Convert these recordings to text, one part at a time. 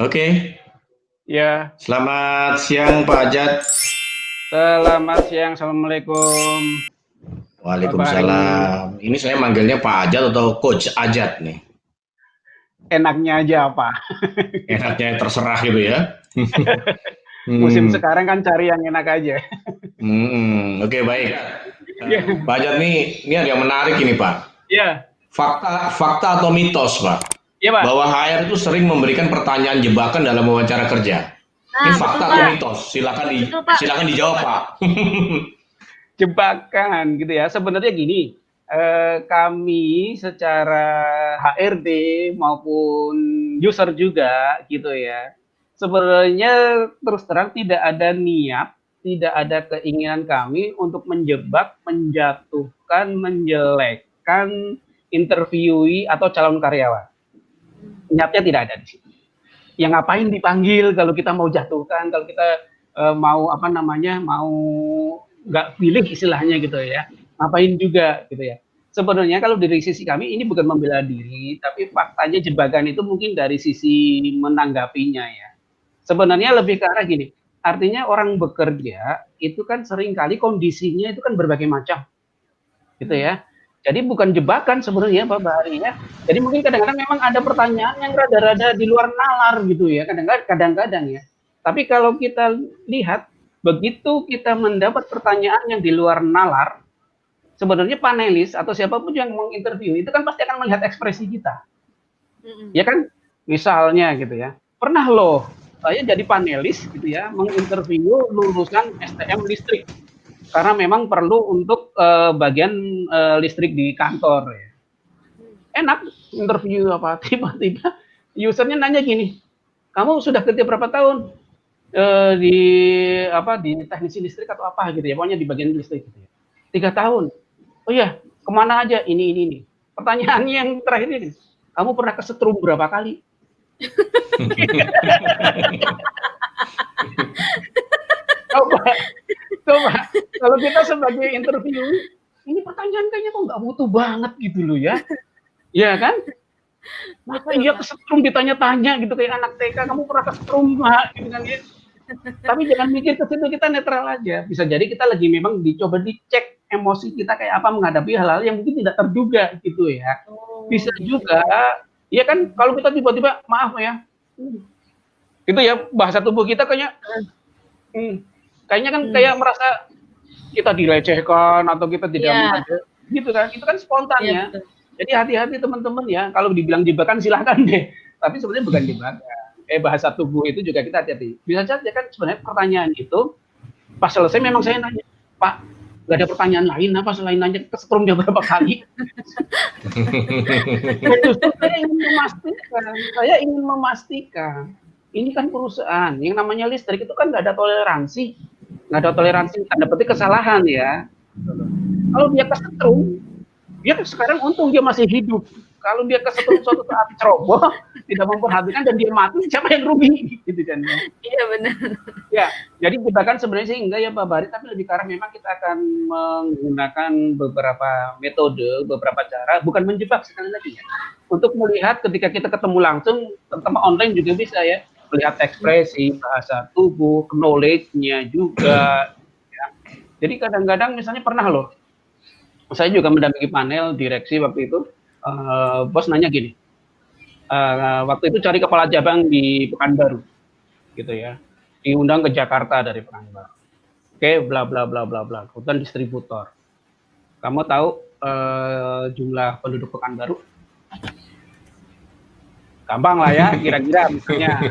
Oke, Ya, selamat siang Pak Ajat. selamat siang. Assalamualaikum. Bapak Ari. Waalaikumsalam. Ini saya manggilnya Pak Ajat atau Coach Ajat nih. Enaknya aja apa? Enaknya terserah gitu ya. Musim Hmm, sekarang kan cari yang enak aja. Oke, baik. Ya, Pak Ajat nih, ini ada yang menarik ini Pak. ya, Fakta atau mitos Pak, ya Pak. bahwa HR itu sering memberikan pertanyaan jebakan dalam wawancara kerja. Ini Nah, betul fakta atau Pak. mitos? Betul Pak. Silakan dijawab Pak. Jebakan gitu ya. Sebenarnya gini, kami secara HRD maupun user juga gitu ya. Sebenarnya terus terang tidak ada niat, tidak ada keinginan kami untuk menjebak, menjatuhkan, menjelekkan interviewee atau calon karyawan. Niatnya tidak ada di situ. Yang ngapain dipanggil kalau kita mau jatuhkan, kalau kita mau apa namanya, mau nggak pilih istilahnya gitu ya, ngapain juga gitu ya. Sebenarnya kalau dari sisi kami ini bukan membela diri, tapi faktanya jebakan itu mungkin dari sisi menanggapinya ya. Sebenarnya lebih ke arah gini, artinya orang bekerja itu kan seringkali kondisinya itu kan berbagai macam gitu ya. Jadi bukan jebakan sebenarnya Pak Bahari ya. Jadi mungkin kadang-kadang memang ada pertanyaan yang rada-rada di luar nalar gitu ya, kadang-kadang ya. Tapi kalau kita lihat, begitu kita mendapat pertanyaan yang di luar nalar, sebenarnya panelis atau siapapun yang menginterview itu kan pasti akan melihat ekspresi kita. Ya kan? Misalnya gitu ya. Pernah loh saya jadi panelis gitu ya, menginterview lulusan STM listrik karena memang perlu untuk bagian listrik di kantor ya. Enak interview apa tiba-tiba usernya nanya gini, kamu sudah kerja berapa tahun di apa di teknisi listrik atau apa gitu ya, pokoknya di bagian listrik gitu ya. 3 tahun. Oh ya, kemana aja ini. Pertanyaannya yang terakhir ini, kamu pernah kesetrum berapa kali? coba coba kalau kita sebagai interview, ini pertanyaan kayaknya kok nggak butuh banget gitu loh ya. Iya kan? Masa iya kesetrum ditanya-tanya gitu kayak anak TK, kamu pernah kesetrum nggak? Gitu kan ya. Tapi jangan mikir ke situ, kita netral aja. Bisa jadi kita lagi memang dicoba dicek emosi kita kayak apa menghadapi hal-hal yang mungkin tidak terduga gitu ya. Bisa juga, ya kan kalau kita tiba-tiba maaf ya, itu ya bahasa tubuh kita kayaknya kan kayak merasa kita dilecehkan atau kita tidak menghargai gitu kan, itu kan spontan ya. Jadi hati-hati teman-teman ya, kalau dibilang jebakan silahkan deh, tapi sebenarnya bukan jebakan. Bahasa tubuh itu juga kita hati-hati. Bisa saja kan sebenarnya pertanyaan itu pas selesai memang saya nanya, Pak, nggak ada pertanyaan lain apa selain nanya kesetrum dia berapa kali? Justru saya ingin memastikan, ini kan perusahaan yang namanya listrik itu kan nggak ada toleransi tanda petik kesalahan ya. Kalau dia kesetrum, dia sekarang untung dia masih hidup. Kalau dia kesetrum suatu saat ceroboh, tidak memperhatikan dan dia mati, siapa yang rugi? Gitu kan? Iya benar. Ya, jadi jebakan sebenarnya sih enggak ya Pak Bari, tapi lebih karena memang kita akan menggunakan beberapa metode, beberapa cara, bukan menjebak sekali lagi ya, untuk melihat ketika kita ketemu langsung, terutama online juga bisa ya, melihat ekspresi, bahasa tubuh, knowledge-nya juga. Ya. Jadi kadang-kadang misalnya pernah loh, saya juga mendampingi panel direksi waktu itu, bos nanya gini, waktu itu cari kepala cabang di Pekanbaru, gitu ya, diundang ke Jakarta dari Pekanbaru. Oke, bla bla bla bla bla. Kemudian distributor. Kamu tahu jumlah penduduk Pekanbaru? Gampang lah ya, kira-kira misalnya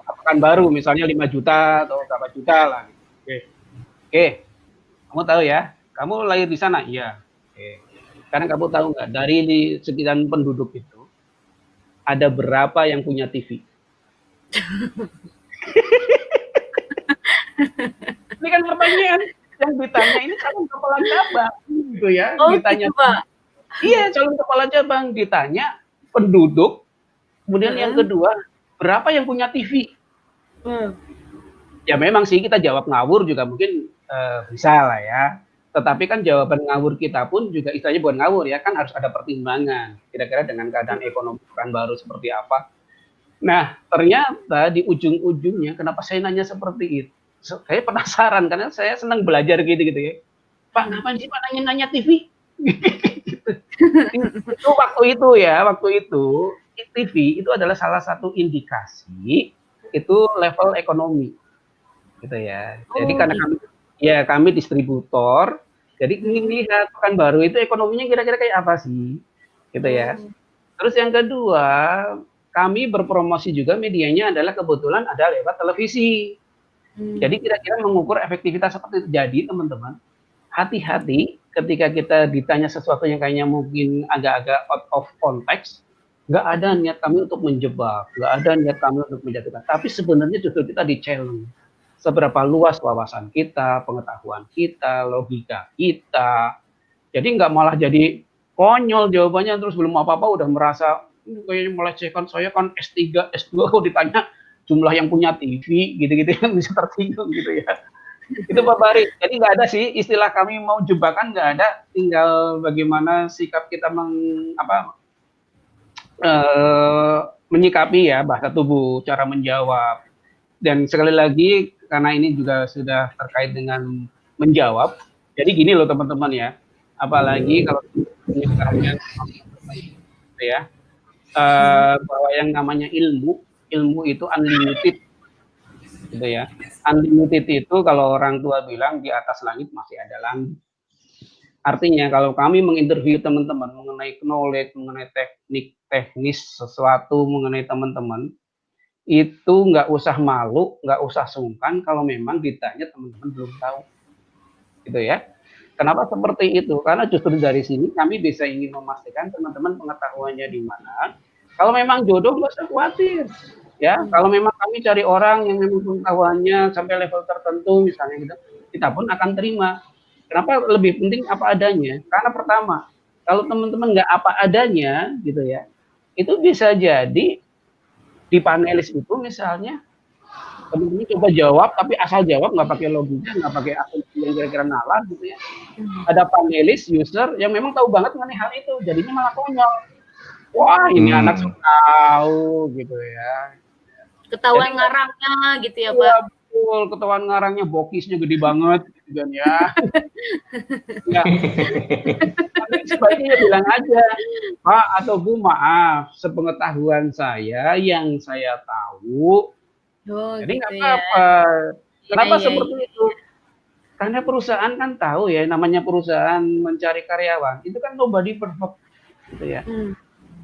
Pekanbaru misalnya 5 juta atau berapa juta lah. Oke, kamu tahu ya? Kamu lahir di sana? Iya. Oke. Sekarang kamu tahu nggak dari di sekitar penduduk itu ada berapa yang punya TV? Ini kan pertanyaan yang ditanya ini calon kepala cabang gitu ya. Ditanya gitu, Pak. Iya, calon kepala cabang ditanya penduduk, kemudian yang kedua berapa yang punya TV? Ya memang sih kita jawab ngawur juga mungkin bisa lah ya. Tetapi kan jawaban ngawur kita pun juga istilahnya bukan ngawur ya, kan harus ada pertimbangan. Kira-kira dengan keadaan ekonomi Pekanbaru seperti apa. Nah, ternyata di ujung-ujungnya kenapa saya nanya seperti itu, saya penasaran karena saya senang belajar gitu-gitu ya. "Pak, ngapain sih Pak nanya-nanya TV?" Gitu. Itu waktu itu TV itu adalah salah satu indikasi itu level ekonomi, gitu ya. Jadi Oh karena gitu. kami distributor, jadi ingin Mhm. lihat Pekanbaru itu ekonominya kira-kira kayak apa sih, gitu ya. Oh. Terus yang kedua, kami berpromosi juga medianya adalah kebetulan ada lewat televisi. Jadi Mmm. kira-kira mengukur efektivitas seperti itu. Jadi teman-teman, hati-hati ketika kita ditanya sesuatu yang kayaknya mungkin agak-agak out of context, nggak ada Mhm. niat kami untuk menjebak, nggak ada niat kami untuk menjatuhkan, tapi sebenarnya justru kita di-challenge. Seberapa luas wawasan kita, pengetahuan kita, logika kita. Jadi nggak malah jadi konyol jawabannya, terus belum apa-apa udah merasa, kayaknya melecehkan, saya kan S3, S2 kok ditanya jumlah yang punya TV, gitu-gitu kan bisa tersinggung gitu ya. Itu Pak Fahri, jadi nggak ada sih istilah kami mau jebakan nggak ada, tinggal bagaimana sikap kita menyikapi ya bahasa tubuh, cara menjawab. Dan sekali lagi karena ini juga sudah terkait dengan menjawab, jadi gini loh teman-teman ya, apalagi kalau misalnya gitu ya, Mhm. bahwa yang namanya ilmu, ilmu itu unlimited gitu ya. Unlimited itu kalau orang tua bilang di atas langit masih ada langit. Artinya kalau kami menginterview teman-teman mengenai knowledge, mengenai teknik, teknis sesuatu mengenai teman-teman, itu nggak usah malu, nggak usah sungkan kalau memang ditanya teman-teman belum tahu, gitu ya. Kenapa seperti itu? Karena justru dari sini kami bisa ingin memastikan teman-teman pengetahuannya di mana. Kalau memang jodoh nggak usah khawatir, ya. Mmm. Kalau memang kami cari orang yang memang pengetahuannya sampai level tertentu misalnya gitu, kita pun akan terima. Kenapa lebih penting apa adanya? Karena pertama, kalau teman-teman nggak apa adanya gitu ya, itu bisa jadi di panelis itu misalnya teman-teman coba jawab tapi asal jawab nggak pakai logika, nggak pakai asumsi yang kira-kira nalar gitu ya. Mhm. Ada panelis, user yang memang tahu banget mengenai hal itu, jadinya malah konyol. Wah, ini anak sok Hmm. tahu gitu ya. Jadi Ketahuan ngarangnya gitu ya, iya Pak? betul, ketahuan ngarangnya bokisnya gede banget gitu kan ya. Ya, tapi sebaiknya ya bilang aja, "Pak atau Bu, maaf, sepengetahuan saya yang saya tahu, Oh jadi nggak gitu ya. apa-apa." Iya Kenapa iya seperti iya itu? iya. Karena perusahaan kan tahu ya, namanya perusahaan mencari karyawan, itu kan nobody perfect gitu ya. Mmm.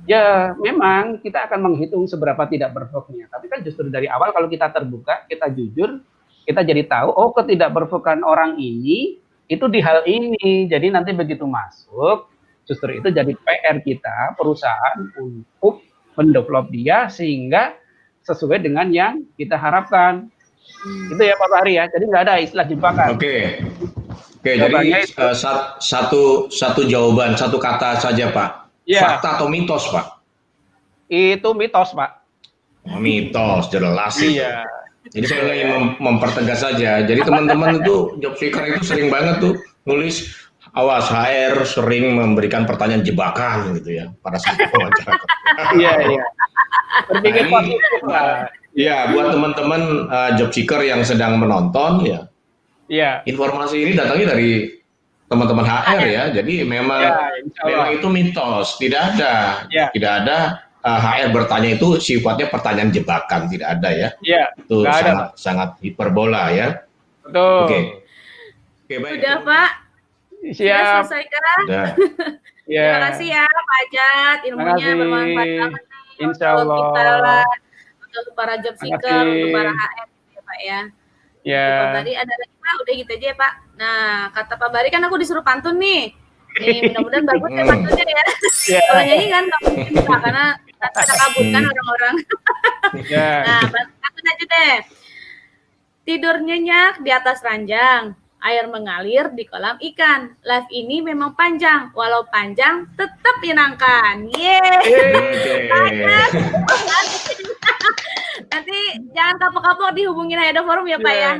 Ya memang kita akan menghitung seberapa tidak perfect-nya, tapi kan justru dari awal kalau kita terbuka, kita jujur, kita jadi tahu, oh ketidakperfect-an orang ini, itu di hal ini. Jadi nanti begitu masuk, justru itu jadi PR kita, perusahaan untuk mendevelop dia sehingga sesuai dengan yang kita harapkan. Itu Mmm. ya Pak Fahri ya, jadi nggak ada istilah jebakan. Oke, oke. Jadi Jawabannya itu satu satu jawaban, satu kata saja, Pak. ya, Fakta atau mitos, Pak? itu mitos, Pak. Oh, mitos, jelas itu. Iya, Jadi gitu saya ingin ya. mempertegas saja. Jadi teman-teman itu job seeker itu sering banget tuh nulis, awas HR sering memberikan pertanyaan jebakan gitu ya pada saat wawancara. Iya iya, Nah berpikir ini positif lah. ya buat teman-teman job seeker yang sedang menonton ya, Iya, informasi ini datangnya dari teman-teman HR HR. ya. Jadi iya, memang insya memang Allah. itu mitos, Iya, tidak ada HR bertanya itu sifatnya pertanyaan jebakan, tidak ada ya. iya, Itu nggak ada, Pak. sangat sangat hiperbola ya. Oke. Betul. Oke, baik. Udah, Pak? Sudah Siap. selesai kah? Udah. Terima kasih Iya, ya Pak Ajat, terima ilmunya kasih. bermanfaat banget nih Insya untuk kita Allah. lah, untuk para job Terima seeker, untuk para kasih. HR ya Pak ya. Gitu Pak Ya, Bari, ada lagi Pak? Udah gitu aja ya Pak. Nah, kata Pak Bari kan aku disuruh pantun nih. Nih, mudah-mudahan bagus ya Hmm. pantunnya ya. ya, Kalau nyanyi kan nggak mungkin Pak, karena nanti pada kabur kan Hmm. orang-orang. ya. Nah, pantun aja deh. Tidur nyenyak di atas ranjang, air mengalir di kolam ikan. Live ini memang panjang, walau panjang tetap menyenangkan. Yeay! Oke. Nanti jangan kapok-kapok dihubungin Hayada Forum ya Pak ya. Ya.